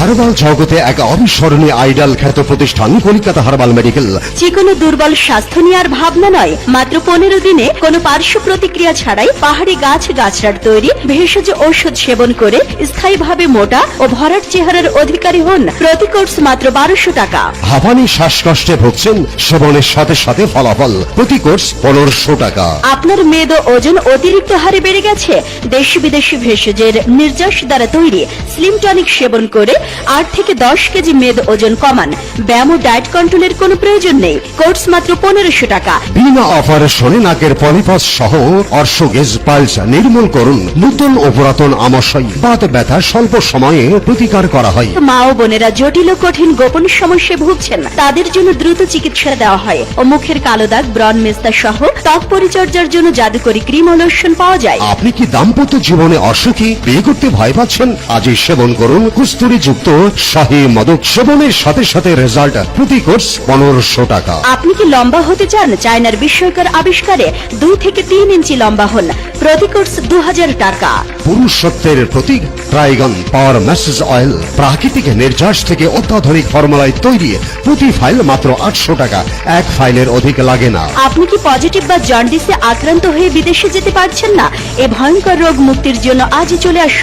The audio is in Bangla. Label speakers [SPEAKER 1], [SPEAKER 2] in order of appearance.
[SPEAKER 1] হার্বাল জগতে এক অবিস্মরণীয় আইডল খ্যাত প্রতিষ্ঠান কলিকাতা হার্বাল মেডিকেল।
[SPEAKER 2] যে কোনো দুর্বল স্বাস্থ্য নিয়ে আর ভাবনা নয়, মাত্র 15 দিনে কোনো পার্শ্ব প্রতিক্রিয়া ছাড়াই পাহাড়ি গাছগাছড়ার তৈরি ভেষজ ঔষধ সেবন করে স্থায়ীভাবে মোটা ও ভরাট চেহারার অধিকারী হন। প্রতি কোর্স মাত্র 1200 টাকা।
[SPEAKER 1] হাঁপানি শ্বাসকষ্টে ভুগছেন, সেবনের সাথে সাথে ফলাফল। প্রতি কোর্স 1500 টাকা।
[SPEAKER 2] আপনার মেদ ও ওজন অতিরিক্ত হারে বেড়ে গেছে? দেশি বিদেশি ভেষজের নির্যাস দ্বারা তৈরি স্লিম টনিক সেবন করে 8 থেকে 10 কেজি মেদ ওজন কমান। ব্যায়াম ও ডায়েট কন্ট্রোলের কোনো প্রয়োজন নেই। কোর্স মাত্র 1500 টাকা।
[SPEAKER 1] বিনা অপারেশনে নাকের পলিপাস সহ অর্শগেজ পালস নির্মূল করুন। নতুন ও পুরাতন আমাশয়, বাত ব্যথা স্বল্প সময়ে প্রতিকার করা হয়।
[SPEAKER 2] মা ও বোনেরা জটিল ও কঠিন গোপন সমস্যায় ভুগছেন, তাদের জন্য দ্রুত চিকিৎসা দেওয়া হয় ও মুখের কালো দাগ, ব্রণ, মেস্তা সহ ত্বক পরিচর্যার জন্য জাদুকরি ক্রিম ও লোশন পাওয়া যায়।
[SPEAKER 1] আপনি কি দাম্পত্য জীবনে অসুখী, বিয়ে করতে ভয় পাচ্ছেন? আজই সেবন করুন কস্তুরী যুক্ত শাহী মাদক। সেবনের সাথে সাথে রেজাল্ট। প্রতি কোর্স 1500 টাকা।
[SPEAKER 2] আপনি কি লম্বা হতে চান? চায়নার বিস্ময়কর আবিষ্কারে 2 থেকে 3 ইঞ্চি লম্বা হন। প্রতি কোর্স 2000 টাকা।
[SPEAKER 1] পুরুষত্বের প্রতীক ট্রাইগন পাওয়ার ম্যাসেজ অয়েল, প্রাকৃতিক নির্যাস থেকে অত্যাধুনিক ফর্মুলায় তৈরি। প্রতি ফাইল মাত্র 800 টাকা। এক ফাইলের অধিক লাগে না।
[SPEAKER 2] আপনি কি পজিটিভ বা জন্ডিসে আক্রান্ত হয়ে বিদেশে যেতে পারছেন না? এ ভয়ঙ্কর রোগ মুক্তির জন্য আজই চলে আসুন।